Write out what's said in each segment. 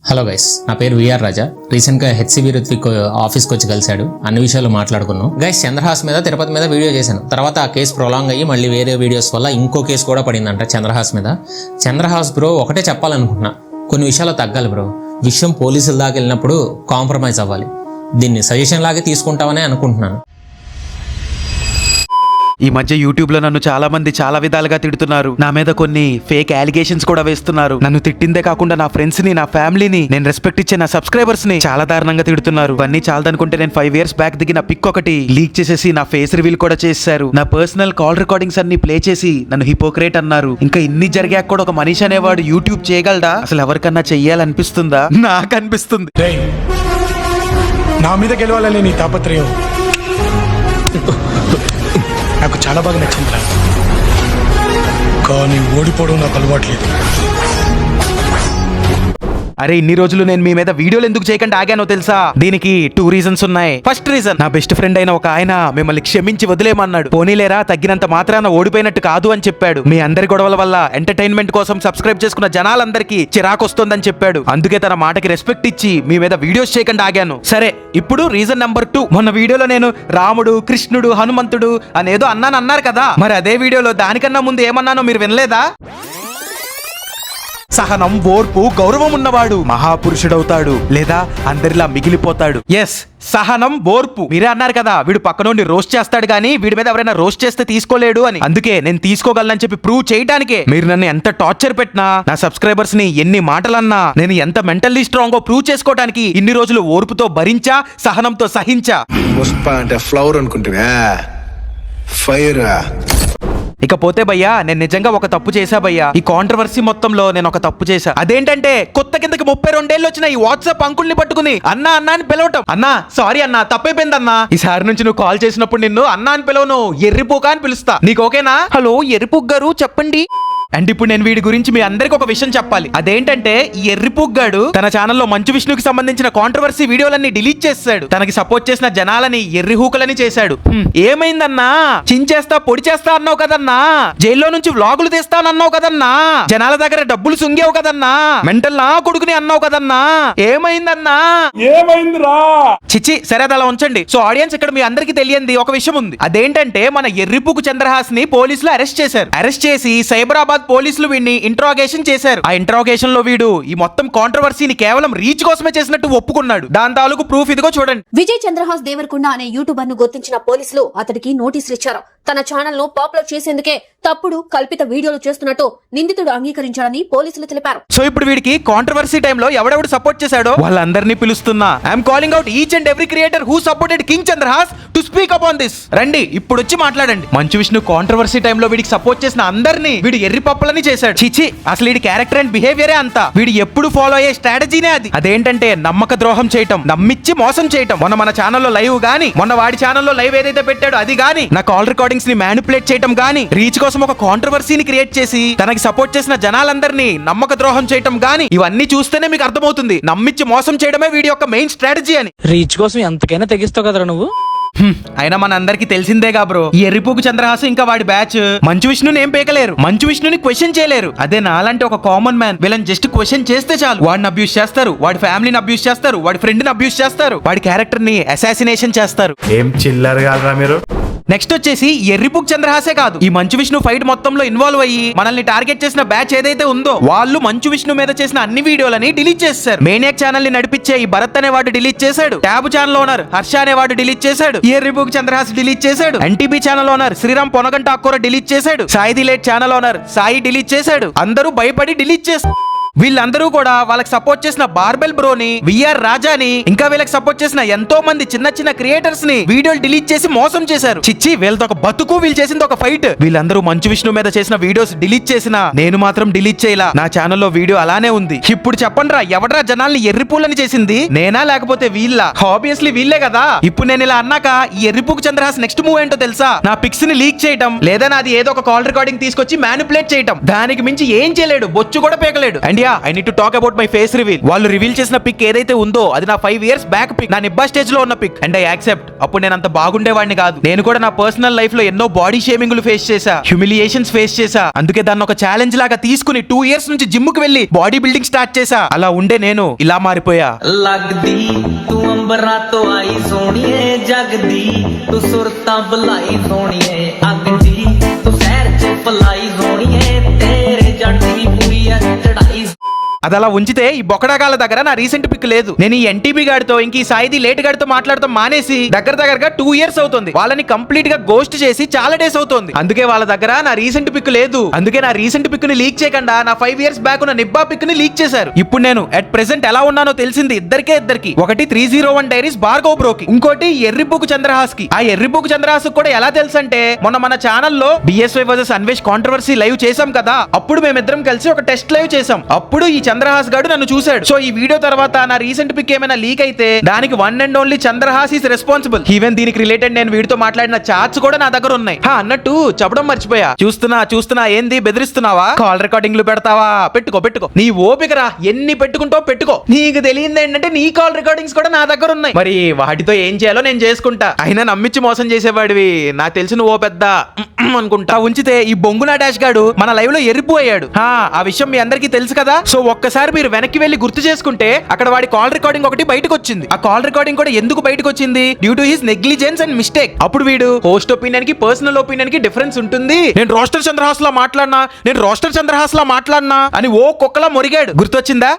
Hello guys, నా పేరు VR రాజా. Recent గా హెచ్సిబి రుత్విక్ ఆఫీస్కి వచ్చి కలిశాడు. అన్ని విషయాలు మాట్లాడుకున్నాం. గైస్, చంద్రహాస్ మీద తిరుపతి మీద వీడియో చేశాను. తర్వాత ఆ కేసు ప్రొలాంగ్ అయ్యి మళ్ళీ వేరే వీడియోస్ వల్ల ఇంకో కేసు కూడా పడిందంట చంద్రహాస్ మీద. చంద్రహాస్ బ్రో, ఒకటే చెప్పాలనుకుంటున్నా, కొన్ని విషయాలు తగ్గాలి బ్రో. విషయం పోలీసుల దాకా వెళ్ళినప్పుడు కాంప్రమైజ్ అవ్వాలి. దీన్ని సజెషన్ లాగే తీసుకుంటామని అనుకుంటున్నాను. ఈ మధ్య యూట్యూబ్ లో నన్ను చాలా మంది చాలా విధాలుగా తిడుతున్నారు. నా మీద కొన్ని ఫేక్ అలిగేషన్స్ కూడా వేస్తున్నారు. నన్ను తిట్టిందే కాకుండా నా ఫ్రెండ్స్ ని, నా ఫ్యామిలీని, నేను రెస్పెక్ట్ ఇచ్చే నా సబ్స్క్రైబర్స్ ని చాలా దారుణంగా తిడుతున్నారు. ఇవన్నీ చాలదనుకుంటే నేను 5 years బ్యాక్ దిగిన పిక్ ఒకటి లీక్ చేసేసి నా ఫేస్ రివీల్ కూడా చేశారు. నా పర్సనల్ కాల్ రికార్డింగ్స్ అన్ని ప్లే చేసి నన్ను హిపోక్రేట్ అన్నారు. ఇంకా ఇన్ని జరిగాక కూడా ఒక మనిషి అనేవాడు యూట్యూబ్ చేయగలడా? అసలు ఎవరికన్నా చెయ్యాలనిపిస్తుందా? నాకు అనిపిస్తుంది. నా మీద గెలవాలని నీ తాపత్రయం నాకు చాలా బాగా నచ్చిందిరా. కానీ ఓడిపోవడం నాకు అలవాట్లేదు. అరే, ఇన్ని రోజులు నేను మీ మీద వీడియోలు ఎందుకు చేయకుండా ఆగానో తెలుసా? దీనికి 2 reasons ఉన్నాయి. ఫస్ట్ రీజన్, నా బెస్ట్ ఫ్రెండ్ అయిన ఒక ఆయన మిమ్మల్ని క్షమించి వదిలేమన్నాడు. పోనీలేరా, తగ్గినంత మాత్రాన ఓడిపోయినట్టు కాదు అని చెప్పాడు. మీ అందరి గొడవల వల్ల ఎంటర్టైన్మెంట్ కోసం సబ్స్క్రైబ్ చేసుకున్న జనాలందరికీ చిరాకు వస్తోందని చెప్పాడు. అందుకే తన మాటకి రెస్పెక్ట్ ఇచ్చి మీ మీద వీడియోస్ చేయకుండా ఆగాను. సరే, ఇప్పుడు రీజన్ నెంబర్ 2. మొన్న వీడియోలో నేను రాముడు, కృష్ణుడు, హనుమంతుడు అనేదో అన్నారు కదా. మరి అదే వీడియోలో దానికన్నా ముందు ఏమన్నానో మీరు వినలేదా? సహనం, ఓర్పు, గౌరవం ఉన్నవాడు మహాపురుషుడవుతాడు లేదా అందరిలా మిగిలిపోతాడు. ఎస్, సహనం, ఓర్పు. మీరే అన్నారు కదా, వీడు పక్కనోడిని రోస్ట్ చేస్తాడు కానీ వీడి మీద ఎవరైనా రోస్ట్ చేస్తే తీసుకోలేడు అని. అందుకే నేను తీసుకోగలనని చెప్పి ప్రూవ్ చేయడానికే మీరు నన్ను ఎంత టార్చర్ పెట్టినా, నా సబ్స్క్రైబర్స్ ని ఎన్ని మాటలన్నా, నేను ఎంత మెంటల్లీ స్ట్రాంగో ప్రూవ్ చేసుకోవడానికి ఇన్ని రోజులు ఓర్పుతో భరించా, సహనంతో సహించా. పుష్ప అంటే ఫ్లవర్ అనుకుంటున్నా, ఫైర్. ఇకపోతే భయ్యా, నేను నిజంగా ఒక తప్పు చేశా భయ్యా. ఈ కాంట్రవర్సీ మొత్తంలో నేను ఒక తప్పు చేశా. అదేంటంటే, కొత్త కిందకి 32 ఏళ్ళు వచ్చిన ఈ వాట్సాప్ అంకుల్ని పట్టుకుని అన్నా అన్నా అని పిలవటం. అన్నా సారీ అన్నా, తప్పైపోయిందన్నా. ఈసారి నుంచి నువ్వు కాల్ చేసినప్పుడు నిన్ను అన్నా అని పిలవను, ఎర్రిపూక అని పిలుస్తా. నీకు ఓకేనా? హలో ఎర్రిపూక్ గారు, చెప్పండి. అండ్ ఇప్పుడు నేను వీడి గురించి మీ అందరికి ఒక విషయం చెప్పాలి. అదేంటంటే, ఈ ఎర్రిపుగ్గాడు తన ఛానల్లో మంచు విష్ణుకి సంబంధించిన కాంట్రవర్సీ వీడియోలన్నీ డిలీట్ చేశాడు. తనకి సపోర్ట్ చేసిన జనాలని ఎర్రిహూకలని చేశాడు. ఏమైందన్నా? చించేస్తా, పొడి చేస్తా అన్నావు కదన్నా. జైల్లో నుంచి వ్లాగులు తీస్తానన్నావు కదన్నా. జనాల దగ్గర డబ్బులు సుంగావు కదన్నా. మెంటల్ నా కొడుకుని అన్నావు కదన్నా. ఏమైందన్నా? ఏమైందిరా? చిచ్చి, సరే అది అలా ఉంచండి. సో ఆడియన్స్, ఇక్కడ మీ అందరికి తెలియంది ఒక విషయం ఉంది. అదేంటంటే, మన ఎర్రిపుకు చంద్రహాస్ ని పోలీసులు అరెస్ట్ చేశారు. అరెస్ట్ చేసి సైబరాబాద్ పోలీసులు వీడిని ఇంట్రాగేషన్ చేశారు. ఆ ఇంట్రాగేషన్ లో వీడు ఈ మొత్తం కాంట్రవర్సీని కేవలం రీచ్ కోసమే చేసినట్టు ఒప్పుకున్నాడు. దాని తాలూకు ప్రూఫ్ ఇదిగో చూడండి. విజయ్ చంద్రహాస్ దేవరకొండ అనే యూట్యూబర్ ను గుర్తించిన పోలీసులు అతడికి నోటీసులు ఇచ్చారు. తన ఛానల్ ను పాపులర్ చేసేందుకే తప్పుడు కల్పిత వీడియోలు చేస్తున్నట్టు నిందితుడు అంగీకరించాడని పోలీసులు తెలిపారు. సో ఇప్పుడు వీడికి కాంట్రవర్సీ టైంలో ఎవడెవడు సపోర్ట్ చేశాడో వాళ్ళందరినీ పిలుస్తున్నా. I'm calling out each and every creator who supported King Chandrahas to speak upon this. రండి, ఇప్పుడు వచ్చి మాట్లాడండి. మంచు విష్ణు కాంట్రవర్సీ టైంలో వీడికి సపోర్ట్ చేసిన అందరినీ వీడు ఎర్రి పప్పులని చేశాడు. చిచి, అసలు వీడి క్యారెక్టర్ అండ్ బిహేవియరే అంతా. వీడు ఎప్పుడు ఫాలో అయ్యే స్ట్రాటజీనే అది. అదేంటంటే, నమ్మక ద్రోహం చేయటం, నమ్మిచ్చి మోసం చేయటం. మన ఛానల్లో లైవ్ గానీ, మొన్న వాడి ఛానల్లో లైవ్ ఏదైతే పెట్టాడో అది గానీ, నా కాల్ రికార్డింగ్స్ ని మ్యానిపులేట్ చేయటం గానీ, రీచ్ కోసం ఒక కాంట్రవర్సీని క్రియేట్ చేసి తనకి సపోర్ట్ చేసిన జనాలందరినీ నమ్మక ద్రోహం చేయటం గానీ, ఇవన్నీ చూస్తేనే మీకు అర్థమవుతుంది నమ్మిచ్చి మోసం చేయడమే వీడి యొక్క మెయిన్ స్ట్రాటజీ అని. రీచ్ కోసం ఎంతకైనా తెగిస్తావు కదరా నువ్వు. అయినా మన అందరికి తెలిసిందేగా బ్రో, ఈ ఎర్రిపోకు చంద్రహాస్ ఇంకా వాడి బ్యాచ్ మంచు విష్ణుని ఏం పేకలేరు, మంచు విష్ణుని క్వశ్చన్ చేయలేరు. అదే నాలంటే ఒక కామన్ మ్యాన్ వీళ్ళని జస్ట్ క్వశ్చన్ చేస్తే చాలు, వాడిని అబ్యూస్ చేస్తారు, వాడి ఫ్యామిలీని అబ్యూస్ చేస్తారు, వాడి ఫ్రెండ్ ని అబ్యూస్ చేస్తారు, వాడి క్యారెక్టర్ ని అసాసినేషన్ చేస్తారు. ఏం చిల్లర్ కాదురా మీరు. నెక్స్ట్ వచ్చేసి ఎర్రిపుక్ చంద్రహాసే కాదు, ఈ మంచు విష్ణు ఫైట్ మొత్తంలో ఇన్వాల్వ్ అయ్యి మనల్ని టార్గెట్ చేసిన బ్యాచ్ ఏదైతే ఉందో వాళ్ళు మంచు విష్ణు మీద చేసిన అన్ని వీడియోలని డిలీట్ చేశారు. మేనియాక్ ఛానల్ ని నడిపించే ఈ భరత్ అనే వాడు డిలీట్ చేశాడు. ట్యాబ్ ఛానల్ ఓనర్ హర్ష అనే వాడు డిలీట్ చేశాడు. ఎర్రిపుక్ చంద్రహాస్ డిలీట్ చేశాడు. NTB channel owner Sriram Ponaganta అక్కూర డిలీట్ చేశాడు. Sai delete channel owner Sai delete చేశాడు. అందరూ భయపడి డిలీట్ చేశారు. వీళ్ళందరూ కూడా వాళ్ళకి సపోర్ట్ చేసిన బార్బెల్ బ్రోని, విఆర్ రాజాని, ఇంకా వీళ్ళకి సపోర్ట్ చేసిన ఎంతో మంది చిన్న చిన్న క్రియేటర్స్ ని వీడియోలు డిలీట్ చేసి మోసం చేశారు. చిచ్చి, వీళ్ళతో ఒక బతుకు, వీళ్ళు చేసింది ఒక ఫైట్. వీళ్ళందరూ మంచు విష్ణు మీద చేసిన వీడియోస్ డిలీట్ చేసిన నేను మాత్రం డిలీట్ చేయలా. నా ఛానల్లో వీడియో అలానే ఉంది. ఇప్పుడు చెప్పండిరా, ఎవడ్రా జనాల్ని ఎర్రిపూలని చేసింది, నేనా లేకపోతే వీళ్ళ? ఆబ్వియస్లీ వీళ్ళే కదా. ఇప్పుడు నేను ఇలా అన్నాక ఈ ఎర్రిపూకు చంద్రహాస్ నెక్స్ట్ మూవ్ ఏంటో తెలుసా? నా పిక్స్ ని లీక్ చేయటం, లేదా నాది ఏదో ఒక కాల్ రికార్డింగ్ తీసుకొచ్చి మ్యానిపులేట్ చేయటం. దానికి మించి ఏం చేయలేడు, బొచ్చు కూడా పేకలేడు. And yeah I need to talk about my face reveal. వాళ్ళు రివీల్ చేసిన పిక్ ఏదైతే ఉందో అది నా 5 years బ్యాక్ పిక్, నా నిబ్బా స్టేజ్ లో ఉన్న పిక్. అండ్ ఐ యాక్సెప్ట్, అప్పుడు నేను అంత బాగుండేవాడిని కాదు. నేను కూడా నా పర్సనల్ లైఫ్ లో ఎన్నో బాడీ షేమింగ్లు ఫేస్ చేశా, హ్యూమిలియేషన్స్ ఫేస్ చేశా. అందుకే దాన్ని ఒక ఛాలెంజ్ లాగా తీసుకుని 2 years నుంచి జిమ్ కు వెళ్లి బాడీ బిల్డింగ్ స్టార్ట్ చేశా. అలా ఉండే నేను ఇలా మారిపోయా. ਲੱਗਦੀ ਤੂੰ ਅੰਬਰਾਂ ਤੋਂ ਆਈ ਸੋਹਣੀਏ ਜਗਦੀ ਤੂੰ ਸੁਰਤਾਂ ਬੁਲਾਈ ਸੋਹਣੀਏ ਅੱਗਦੀ ਤੂੰ ਸਹਿਰ ਚ ਫਲਾਈ ਸੋਹਣੀਏ ਤੇਰੇ ਜੱਟ ਦੀ ਪੂਰੀ ਐ ਚੜਾਈ. అది అలా ఉంచితే ఈ బొకడాగాల దగ్గర నా రీసెంట్ పిక్ లేదు. నేను ఈ ఎన్టీబీ గాడితో ఇంక ఈ సాయిది లేట్ గాడితో మాట్లాడటం మానేసి దగ్గరగా 2 years అవుతుంది. వాళ్ళని కంప్లీట్ గా గోస్ట్ చేసి చాలా డేస్ అవుతుంది. అందుకే వాళ్ళ దగ్గర నా రీసెంట్ పిక్ లేదు. అందుకే నా రీసెంట్ పిక్ ని లీక్ చేయకుండా నా 5 years బ్యాక్ ఉన్న నిబ్బా పిక్ ని లీక్ చేశారు. ఇప్పుడు నేను అట్ ప్రెసెంట్ ఎలా ఉన్నానో తెలిసింది ఇద్దరికి. ఒకటి 301 డైరీస్ భార్గవ్ బ్రోకి, ఇంకోటి ఎర్రిపుకు చంద్రహాస్ కి. ఆ ఎర్రిపుకు చంద్రహాస్ కూడా ఎలా తెలుసు అంటే మొన్న మన ఛానల్లో BSY versus Anvesh controversy live చేసాం కదా, అప్పుడు మేమిద్దరం కలిసి ఒక టెస్ట్ లైవ్ చేసాం. అప్పుడు ఈ చంద్రహాస్ గాడు నన్ను చూశాడు. సో ఈ వీడియో తర్వాత నా రీసెంట్ పిక్ ఏమైనా లీక్ అయితే దానికి one and only Chandrahas is responsible. Even దీనికి రిలేటెడ్ నేను వీడితో మాట్లాడిన చాట్స్ కూడా నా దగ్గర ఉన్నాయి. అన్నట్టు చెప్పడం మర్చిపోయా, చూస్తున్నా ఏంది బెదిరిస్తున్నావా? కాల్ రికార్డింగ్లు పెడతావా? పెట్టుకో నీ ఓపికరా, ఎన్ని పెట్టుకుంటావు పెట్టుకో. నీకు తెలియదు ఏంటంటే నీ కాల్ రికార్డింగ్స్ కూడా నా దగ్గర ఉన్నాయి. మరి వాటితో ఏం చేయాలో నేను చేసుకుంటా. అయినా నమ్మించి మోసం చేసేవాడివి, నాకు తెలిసి నువ్వు పెద్ద అనుకుంటా. ఉంచితే ఈ బొంగునా డాష్ గాడు మన లైవ్ లో ఎర్రిపోయాడు. ఆ విషయం మీ అందరికీ తెలుసు కదా. సో ఒక్కసారి మీరు వెనక్కి వెళ్లి గుర్తు చేసుకుంటే అక్కడ వాడి కాల్ రికార్డింగ్ ఒకటి బయటకు వచ్చింది. ఆ కాల్ రికార్డింగ్ కూడా ఎందుకు బయటకు వచ్చింది? Due to his negligence and mistake. అప్పుడు వీడు హోస్ట్ ఒపీనియన్ కి పర్సనల్ ఒపీనియన్ కి డిఫరెన్స్ ఉంటుంది, నేను రోస్టర్ చంద్రహాస్ లా మాట్లాడినా అని ఓ కుక్కలా మొరిగాడు. గుర్తొచ్చిందా?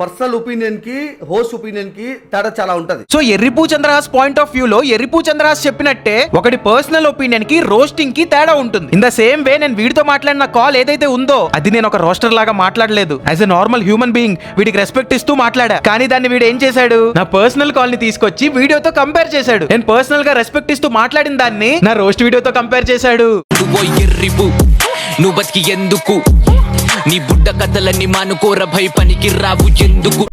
పర్సనల్ ఒపీనియన్ కి హోస్ట్ ఒపీనియన్ కి తేడా చాలా ఉంటది. సో ఎర్రిపూ చంద్రహాస్ పాయింట్ ఆఫ్ వ్యూ లో ఎర్రిపూ చంద్రహాస్ చెప్పినట్టే ఒకటి పర్సనల్ ఒపీనియన్ కి రోస్టింగ్ కి తేడా ఉంటుంది. ఇన్ ద సేమ్ వే నేను వీడితో మాట్లాడిన కాల్ ఏదైతే ఉందో అది నేను ఒక రోస్టర్ లాగా మాట్లాడలేదు. As a normal human being వీడికి రెస్పెక్ట్ ఇస్తూ మాట్లాడా. కానీ దాన్ని వీడు ఏం చేశాడు, నా పర్సనల్ కాల్ ని తీసుకొచ్చి వీడియోతో కంపేర్ చేశాడు. నేను పర్సనల్ గా రెస్పెక్ట్ ఇస్తూ మాట్లాడిన దాన్ని నా రోస్ట్ వీడియోతో కంపేర్ చేశాడు. నువ్వు బతికి ఎందుకు, నీ బుడ్డ కథలన్నీ మానుకోర భయ పనికి రావు ఎందుకు.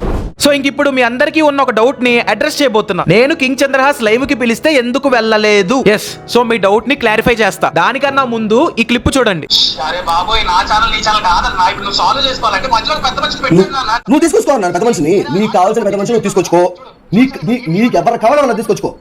సో ఇంక ఇప్పుడు మీ అందరికీ ఉన్న ఒక డౌట్ ని అడ్రస్ చేయబోతున్నా. నేను కింగ్ చంద్రహాస్ లైవ్ కి పిలిస్తే ఎందుకు వెళ్ళలేదు? ఎస్, సో మీ డౌట్ ని క్లారిఫై చేస్తా. దానికన్నా ముందు ఈ క్లిప్ చూడండి. నువ్వు తీసుకొచ్చుకో అన్న పెద్ద మనిషిని, నీకు కావాల్సిన పెద్ద మనిషిని తీసుకొచ్చుకో. నీకు ఎవరు కావాలన్నా తీసుకొచ్చుకో.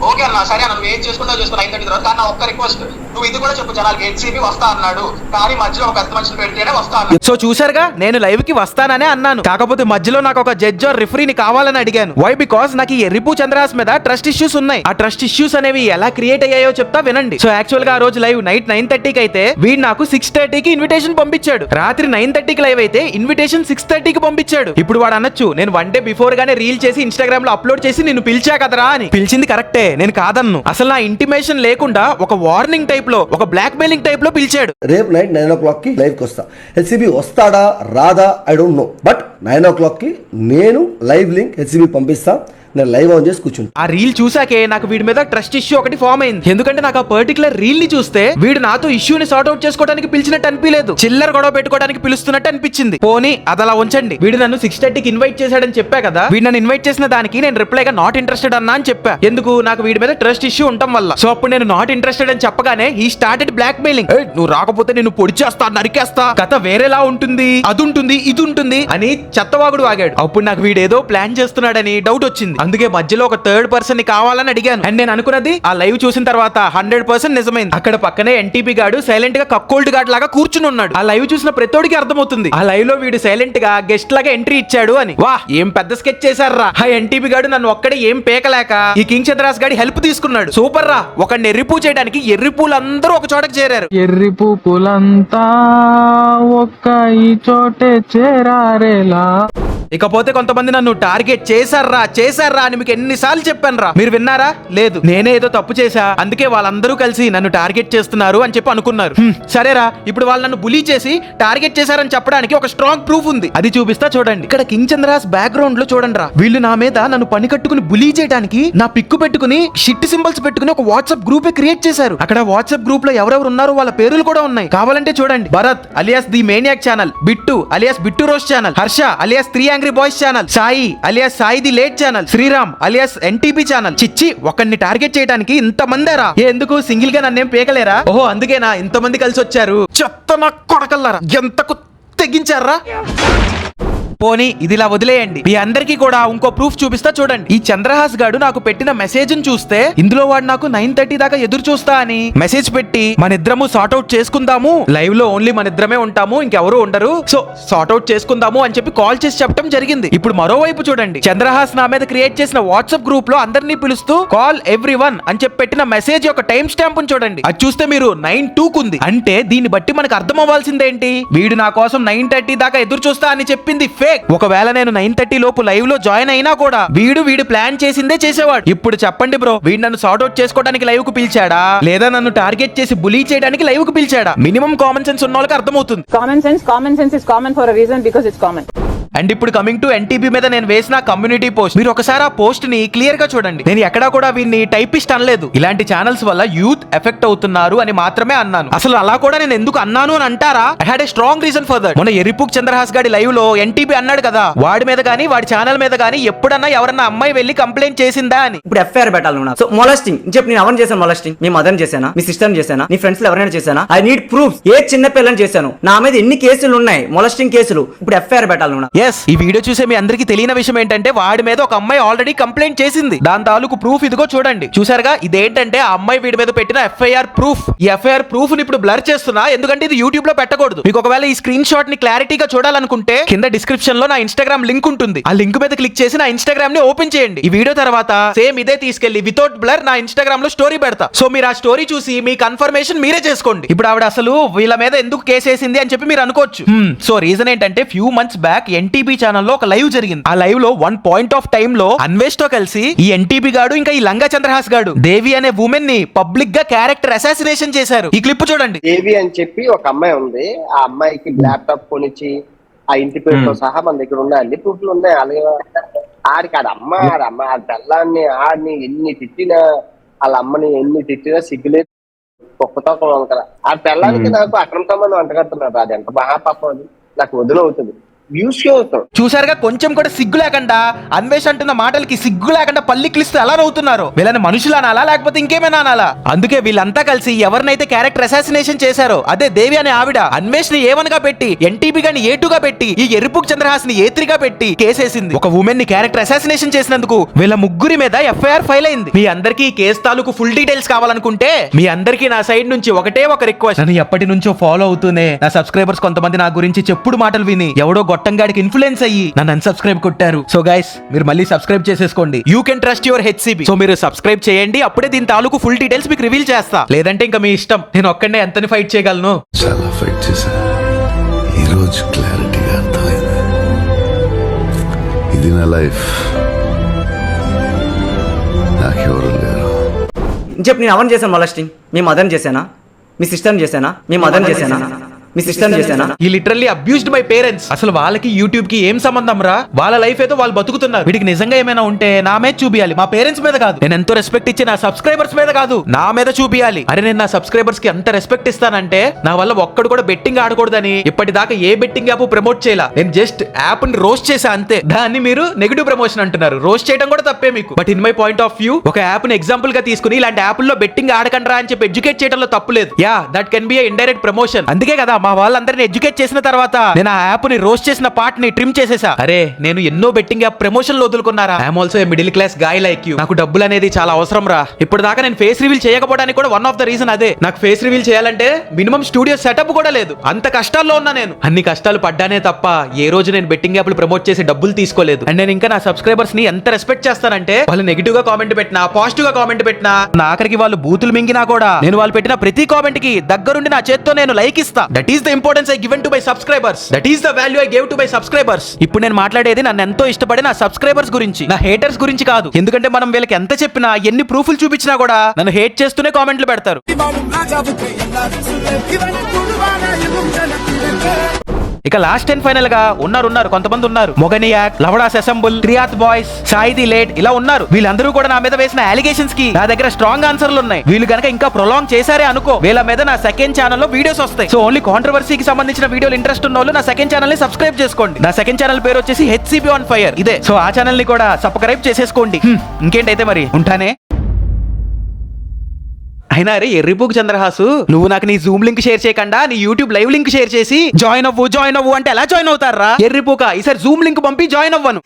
ఓకే అన్న, సరే అన్న, నువ్వు ఏం చేసుకుంటావు చేసుకో 9:30 తర్వాత. కానీ ఒక్క రిక్వెస్ట్, నువ్వు ఇది కూడా చెప్పు జనాలకి, HCB వస్తా అన్నాడు కానీ మధ్యలో ఒక పెద్ద మనిషిని పెడితేనే వస్తా అన్నాడు. సో చూసారుగా, నేను లైవ్ కి వస్తాననే అన్నాను, కాకపోతే మధ్యలో నాకు ఒక జడ్జ్ ఆర్ రిఫరీని కావాలని అడిగాను. వై? బికాస్ నాకు ఈ ఎర్రిపూ చంద్రహాస్ మీద ట్రస్ట్ ఇష్యూస్ ఉన్నాయి. ఆ ట్రస్ట్ ఇష్యూస్ అనేవి ఎలా క్రియేట్ అయ్యాయో చెప్తా వినండి. సో యాక్చువల్ గా ఆ రోజు లైవ్ నైట్ 9:30కి అయితే వీడు నాకు 6:30కి ఇన్విటేషన్ పంపించాడు. రాత్రి 9:30కి లైవ్ అయితే ఇన్విటేషన్ 6:30కి పంపించాడు. ఇప్పుడు వాడు అనొచ్చు, నేను 1 day బిఫోర్ గానే రీల్ చేసి ఇన్స్టాగ్రామ్ లో అప్లోడ్ చేసి నిన్ను పిలిచా కదరా అని. పిలిచింది కరెక్టే, నేను కాదన్ను. అసలు నా ఇంటిమేషన్ లేకుండా ఒక వార్నింగ్ టైప్ లో, ఒక బ్లాక్ మెయిలింగ్ టైప్ లో పిలిచాడు. రేపు నైట్ 9 o'clock కి లైవ్ కి వస్తా. HCB వస్తాడా రాదా I don't know, but 9 o'clock కి నేను లైవ్ లింక్ HCB పంపిస్తా. నేను లైవ్ ఆన్ చేసి కూర్చుంటా. ఆ రీల్ చూసాకే నాకు వీడి మీద ట్రస్ట్ ఇష్యూ ఒకటి ఫామ్ అయింది. ఎందుకంటే నాకు ఆ పర్టికులర్ రీల్ ని చూస్తే వీడు నాతో ఇష్యూని సార్ట్ అవుట్ చేసుకోవడానికి పిలిచినట్టు అనిపించలేదు, చిల్లర గొడవ పెట్టుకోవడానికి పిలుస్తున్నట్టు అనిపించింది. పోనీ అదలా ఉంచండి. వీడు నన్ను 6:30కి ఇన్వైట్ చేశాడని చెప్పా కదా, వీడు నన్ను ఇన్వైట్ చేసిన దానికి నేను రిప్లైగా నాట్ ఇంట్రెస్టెడ్ అన్నా అని చెప్పా. ఎందుకు? నాకు వీడి మీద ట్రస్ట్ ఇష్యూ ఉండటం వల్ల. సో అప్పుడు నేను నాట్ ఇంట్రెస్టెడ్ అని చెప్పగానే హీ స్టార్టెడ్ బ్లాక్ మెయిలింగ్. నువ్వు రాకపోతే నేను పొడి చేస్తా, నరికేస్తా, కథ వేరేలా ఉంటుంది, అది ఉంటుంది, ఇది ఉంటుంది అని చెత్తవాగుడు వాగాడు. అప్పుడు నాకు వీడేదో ప్లాన్ చేస్తున్నాడని డౌట్ వచ్చింది. అందుకే మధ్యలో ఒక థర్డ్ పర్సన్ ని కావాలని అడిగాను. అండ్ నేను అనుకున్నది ఆ లైవ్ చూసిన తర్వాత 100% నిజమైంది. అక్కడ పక్కనే ఎన్టీపీ గాడు సైలెంట్ గా కక్కోల్డ్ గాడ్ లాగా కూర్చుని ఉన్నాడు. ఆ లైవ్ చూసిన ప్రతోడికి అర్థమవుతుంది ఆ లైవ్ లో వీడు సైలెంట్ గా గెస్ట్ లాగా ఎంట్రీ ఇచ్చాడు అని. వా, ఏం పెద్ద స్కెచ్ చేశారా! ఆ ఎన్టీపీ గాడు నన్ను ఒక్కడే ఏం పేకలేక ఈ కింగ్ చంద్రహాస్ గాడి హెల్ప్ తీసుకున్నాడు. సూపర్ రా! ఒకడిని ఎర్రిపూ చేయడానికి ఎర్రిపూలందరూ ఒక చోటకి చేరారు. ఎర్రి పూలంతా ఒక్క ఈ చోటే చేరారేలా. ఇకపోతే కొంతమంది నన్ను టార్గెట్ చేశారా అని మీకు ఎన్నిసార్లు చెప్పాను రా, మీరు విన్నారా? లేదు, నేనే ఏదో తప్పు చేశా, అందుకే వాళ్ళందరూ కలిసి నన్ను టార్గెట్ చేస్తున్నారు అని చెప్పి అనుకున్నారు. సరేరా, ఇప్పుడు వాళ్ళు నన్ను బులీ చేసి టార్గెట్ చేశారని చెప్పడానికి ఒక స్ట్రాంగ్ ప్రూఫ్ ఉంది, అది చూపిస్తా చూడండి. ఇక్కడ కింగ్ చంద్రహాస్ బ్యాక్గ్రౌండ్ లో చూడండి రా, వీళ్ళు నా మీద నన్ను పని కట్టుకుని బులీ చేయడానికి నా పిక్కు పెట్టుకుని షిట్ సింబల్స్ పెట్టుకుని ఒక వాట్సాప్ గ్రూప్ క్రియేట్ చేశారు. అక్కడ వాట్సాప్ గ్రూప్ లో ఎవరెవరు ఉన్నారో వాళ్ళ పేర్లు కూడా ఉన్నాయి, కావాలంటే చూడండి. Bharath alias the maniac channel, Bittu alias Bittu roast channel, Harsha alias 3 angry boys channel, Sai alias Sai the late channel, Sriram alias NTP channel. చిచ్చి ఒకరిని టార్గెట్ చేయడానికి ఇంత మందారా? ఎందుకు సింగిల్ గా నన్నేం పేకలేరా? ఓహో అందుకేనా ఇంతమంది కలిసి వచ్చారు? చెత్త నా కొడకల్లారా, ఎంతకు తెగించారా? పోనీ ఇదిలా వదిలేయండి. మీ అందరికీ కూడా ఇంకో ప్రూఫ్ చూపిస్తా చూడండి. ఈ చంద్రహాస్ గాడు నాకు పెట్టిన మెసేజ్ చూస్తే ఇందులో వాడు నాకు 9:30 దాకా ఎదురు చూస్తా అని మెసేజ్ పెట్టి మనిద్దరము సార్ట్ అవుట్ చేసుకుందాము, లైవ్ లో ఓన్లీ మనిద్దరమే ఉంటాము, ఇంకెవరు ఉండరు, సో సార్ట్ అవుట్ చేసుకుందాము అని చెప్పి కాల్ చేసి చెప్పడం జరిగింది. ఇప్పుడు మరోవైపు చూడండి, చంద్రహాస్ నా మీద క్రియేట్ చేసిన వాట్సాప్ గ్రూప్ లో అందరినీ పిలుస్తూ కాల్ ఎవ్రీవన్ అని చెప్పి పెట్టిన మెసేజ్ యొక్క టైం స్టాంప్ చూడండి. అది చూస్తే మీరు 9:02 కుంది. అంటే దీన్ని బట్టి మనకు అర్థం అవ్వాల్సిందేంటి? వీడు నా కోసం 9:30 దాకా ఎదురు చూస్తా అని చెప్పింది ఫేక్. ఒకవేళ నేను 9:30 లోపు లైవ్ లో జాయిన్ అయినా కూడా వీడు ప్లాన్ చేసిందే చేసేవాడు. ఇప్పుడు చెప్పండి బ్రో, వీడు నన్ను సార్ట్ అవుట్ చేసుకోవడానికి లైవ్ కు పిలిచాడా, లేదా నన్ను టార్గెట్ చేసి బులీ చేయడానికి లైవ్ కు పిలిచాడా? మినిమం కామన్ సెన్స్ ఉన్న వాళ్ళకి అర్థమవుతుంది. Common sense is common for a reason because it's common. And ఇప్పుడు కమింగ్ టు ఎన్టీబీ మీద నేను వేసిన కమ్యూనిటీ పోస్ట్, మీరు ఒకసారి ఆ పోస్ట్ ని క్లియర్ గా చూడండి. నేను ఎక్కడా కూడా వీడిని టైపిస్ట్ అనలేదు. ఇలాంటి ఛానల్స్ వల్ల యూత్ ఎఫెక్ట్ అవుతున్నారు అని మాత్రమే అన్నాను. అసలు అలా కూడా నేను ఎందుకు అన్నాను అని అంటారా? I had a strong reason for that. మొన్న ఎర్రిపుక్ చంద్రహాస్ గాడి లైవ్ లో ఎన్టీబీ అన్నాడు కదా, వాడి మీద గానీ వాడి ఛానల్ మీద గానీ ఎప్పుడన్నా ఎవరన్నా అమ్మాయి వెళ్ళి కంప్లైంట్ చేసిందా అని. ఇప్పుడు ఎఫ్ఐఆర్ పెట్టాలన్నా. సో మొలస్టింగ్ చెప్పి నేను ఎవరిని చేశాను? మొలస్టింగ్ మీ మదర్ చేశానా, మీ సిస్టర్ చేశానా, నీ ఫ్రెండ్స్ లో ఎవరైనా చేశానా? I need proof. ఏ చిన్న పిల్లని చేశాను? నా మీద ఎన్ని కేసులు ఉన్నాయి, మొలస్టింగ్ కేసులు. ఇప్పుడు ఎఫ్ఐఆర్ పెట్టాలన్నా. ఎస్, ఈ వీడియో చూసే మీ అందరికీ తెలియని విషయం ఏంటంటే వాడి మీద ఒక అమ్మాయి ఆల్రెడీ కంప్లైంట్ చేసింది. దాని తాలూకు ప్రూఫ్ ఇదిగో చూడండి. చూసారుగా, ఇదేంటంటే ఆ అమ్మాయి వీడి మీద పెట్టిన ఎఫ్ఐఆర్ ప్రూఫ్. ఈ ఎఫ్ఐఆర్ ప్రూఫ్ ని ఇప్పుడు బ్లర్ చేస్తున్నా, ఎందుకంటే ఇది యూట్యూబ్ లో పెట్టకూడదు. మీకు ఒకవేళ ఈ స్క్రీన్ షాట్ ని క్లారిటీగా చూడాలనుకుంటే కింద డిస్క్రిప్షన్ లో నా ఇన్స్టాగ్రామ్ లింక్ ఉంటుంది. ఆ లింక్ మీద క్లిక్ చేసి నా ఇన్స్టాగ్రామ్ ని ఓపెన్ చేయండి. ఈ వీడియో తర్వాత సేమ్ ఇదే తీసుకెళ్లి వితౌట్ బ్లర్ నా ఇన్స్టాగ్రామ్ లో స్టోరీ పెడతా. సో మీరు ఆ స్టోరీ చూసి మీ కన్ఫర్మేషన్ మీరే చేసుకోండి. ఇప్పుడు ఆవిడ అసలు వీళ్ళ మీద ఎందుకు కేసేసింది అని చెప్పి మీరు అనుకోవచ్చు. సో రీజన్ ఏంటంటే ఫ్యూ మంత్స్ బ్యాక్ ఎన్టీబీ ఛానల్లో ఒక లైవ్ జరిగింది. ఆ లైవ్ లో వన్ పాయింట్ ఆఫ్ టైమ్ లో అన్వేష్ తో కలిసి ఈ ఎన్టీబీ గాడు ఇంకా ఈ లంగా చంద్రహాస్ గాడు దేవి అనే ఉమెన్ ని పబ్లిక్ గా క్యారెక్టర్ అసాసినేషన్ చేశారు. ఈ క్లిప్ చూడండి. దేవి అని చెప్పి ఒక అమ్మాయి ఉంది. ఆ అమ్మాయికి ల్యాప్టాప్ కొనిచ్చి ఆ ఇంటి పేరుతో సహా మన దగ్గర ఉన్నాయి, అన్ని ప్రూఫ్లు ఉన్నాయి. అలాగే ఆడికి ఆడమ్మ ఆ బెల్లాన్ని ఆడిని ఎన్ని తిట్టినా, వాళ్ళ అమ్మని ఎన్ని తిట్టినా సిగ్గులేదు, గొప్పతో కదా. ఆ బెల్లానికి నాకు అక్రమ సంబంధం అంటగడుతున్నారు. అది ఎంత మహాపాపం, అది నాకు వదిలవుతుంది. చూసారుగా, కొంచెం కూడా సిగ్గు లేకుండా అన్వేష్ అంటున్న మాటలకి సిగ్గు లేకుండా పల్లికిలిస్తూ ఎలా నవ్వుతున్నారు. వీళ్ళని మనుషులు అనాలా లేకపోతే ఇంకేమైనా అనాలా? అందుకే వీళ్ళంతా కలిసి ఎవరినైతే క్యారెక్టర్ అసాసినేషన్ చేశారో అదే దేవి అనే ఆవిడ అన్వేష్ ని A1 గా పెట్టి ఎన్టీబీ గాని A2 గా పెట్టి ఈ ఎర్రిపుక్ చంద్రహాస్ ని A3 గా పెట్టి కేసేసింది. ఒక ఉమెన్ ని క్యారెక్టర్ అసాసినేషన్ చేసినందుకు వీళ్ళ ముగ్గురి మీద ఎఫ్ఐఆర్ ఫైల్ అయింది. మీ అందరికీ ఈ కేసు తాలూకు ఫుల్ డీటెయిల్స్ కావాలనుకుంటే మీ అందరికీ నా సైడ్ నుంచి ఒకటే ఒక రిక్వెస్ట్. నేను ఎప్పటి నుంచో ఫాలో అవుతూనే నా సబ్స్క్రైబర్స్ కొంతమంది నా గురించి చెప్పుడు మాటలు విని ఎవడో గొట్టంగాడికి ఇన్ఫ్లుయెన్స్ అయ్యి నన్ను అన్సబ్స్క్రైబ్ కొట్టారు. సో గైస్, మీరు మళ్ళీ సబ్స్క్రైబ్ చేసేసుకోండి. You can trust your HCB. So మీరు సబ్స్క్రైబ్ చేయండి, అప్పుడే దీని తాలూకు ఫుల్ డీటెయిల్స్ మీకు రివీల్ చేస్తా. లేదంటే ఇంకా మీ ఇష్టం. నేను ఒక్కడే ఎంతని ఫైట్ చేయగలను. చాలా ఫైట్ చేశా, ఈ రోజు క్లారిటీగా అర్థమైంది. ఇది నా లైఫ్, నాకెవరు లేరు. చెప్పి నేను ఎవరిని చేశాను? మొలస్టింగ్ మీ మదర్ చేశానా, మీ సిస్టర్ చేశానా, మీ మదర్ చేశానా, మీ సిస్టర్ చేశానా? ఈ లిటరల్లీ అబ్యూస్డ్ మై పేరెంట్స్. అసలు వాళ్ళకి యూట్యూబ్ కి ఏం సంబంధం రా? వాళ్ళ లైఫ్ ఏదో వాళ్ళు బతుకుతున్నారు. వీడికి నిజంగా ఏమైనా ఉంటే నా మీద చూపియాలి, మా పేరెంట్స్ మీద కాదు. నేను ఎంతో రెస్పెక్ట్ ఇచ్చి నా సబ్స్క్రైబర్స్ మీద కాదు, నా మీద చూపియాలి. అరే నేను నా సబ్స్క్రైబర్స్ కి ఎంత రెస్పెక్ట్ ఇస్తానంటే నా వల్ల ఒక్కడు కూడా బెట్టింగ్ ఆడకూడదని ఇప్పటిదాకా ఏ బెట్టింగ్ యాప్ ప్రమోట్ చేయాల. నేను జస్ట్ యాప్ ని రోస్ట్ చేసా అంతే. దాన్ని మీరు నెగిటివ్ ప్రమోషన్ అంటున్నారు. రోస్ట్ చేయడం కూడా తప్పే మీకు. But in my point of view, ఒక యాప్ ని ఎగ్జాంపుల్ గా తీసుకుని ఇలాంటి యాప్ లో బెట్టింగ్ ఆడకండ్రా అని చెప్పి ఎడ్యుకేట్ చేయడంలో తప్పు లేదు. Yeah, that can be A indirect promotion. అందుకే కదా మా వాళ్ళందరినీ ఎడ్యుకేట్ చేసిన తర్వాత నేను ఆ యాప్ ని రోస్ట్ చేసిన పార్ట్ ని ట్రిమ్ చేసేసా. అరే నేను ఎన్నో బెట్టింగ్ యాప్ ప్రమోషన్ లో వదులుకున్నారా. I'm also a middle class guy like you. నాకు డబ్బులు అనేది చాలా అవసరం రా. ఇప్పుడు దాకా నేను ఫేస్ రివీల్ చేయకపోవడానికి కూడా వన్ ఆఫ్ ద రీజన్ అదే. నాకు ఫేస్ రివీల్ చేయాలంటే మినిమం స్టూడియో సెటప్ కూడా లేదు. అంత కష్టాల్లో ఉన్నా నేను. అన్ని కష్టాలు పడ్డానే తప్ప ఏ రోజు నేను బెట్టింగ్ యాప్లు ప్రమోట్ చేసి డబ్బులు తీసుకోలేదు. అండ్ నేను ఇంకా నా సబ్స్క్రైబర్స్ ని ఎంత రెస్పెక్ట్ చేస్తానంటే వాళ్ళు నెగిటివ్ గా కామెంట్ పెట్టినా, పాజిటివ్ గా కామెంట్ పెట్టినా, నా ఆఖరికి వాళ్ళు బూతులు మింగినా కూడా నేను వాళ్ళు పెట్టిన ప్రతి కామెంట్ కి దగ్గరుండి నా చేత్తో నేను లైక్ ఇస్తా. That is the importance I given to my subscribers. That is the value I gave to my subscribers. ఇప్పుడు నేను మాట్లాడేది నన్ను ఎంతో ఇష్టపడే నా సబ్స్క్రైబర్స్ గురించి, నా హేటర్స్ గురించి కాదు. ఎందుకంటే మనం వీళ్ళకి ఎంత చెప్పినా, ఎన్ని ప్రూఫ్లు చూపించినా కూడా నన్ను హేట్ చేస్తూనే కామెంట్లు పెడతారు. ఇక లాస్ట్ అండ్ ఫైనల్ గా ఉన్నారు కొంతమంది ఉన్నారు. మొగనియాక్, లవడాస్ అసెంబుల్, త్రియాత్ బాయ్స్, సాయిది లేట్ ఇలా ఉన్నారు. వీళ్ళందరూ కూడా నా మీద వేసిన అలిగేషన్స్ కి నా దగ్గర స్ట్రాంగ్ ఆన్సర్లు ఉన్నాయి. వీళ్ళు గనక ఇంకా ప్రొలాంగ్ చేశారే అనుకో, వీళ్ళ మీద నా సెకండ్ ఛానల్ లో వీడియోస్ వస్తాయి. సో ఓన్లీ కాంట్రవర్సీకి సంబంధించిన వీడియోలు ఇంట్రెస్ట్ ఉన్న వాళ్ళు నా సెకండ్ ఛానల్ ని సబ్స్క్రైబ్ చేసుకోండి. నా సెకండ్ ఛానల్ పేరు వచ్చేసి HCB on Fire. ఇదే. సో ఆ ఛానల్ ని కూడా సబ్స్క్రైబ్ చేసేసుకోండి. ఇంకేంటైతే మరి ఉంటానే. అయినా రే ఎర్రిపుక్ చంద్రహాసు, నువ్వు నాకు నీ జూమ్ లింక్ షేర్ చేయకుండా నీ యూట్యూబ్ లైవ్ లింక్ షేర్ చేసి జాయిన్ అవ్వు అంటే ఎలా జాయిన్ అవుతారా? ఎర్రిపుక ఈసారి జూమ్ లింక్ పంపి జాయిన్ అవ్వను.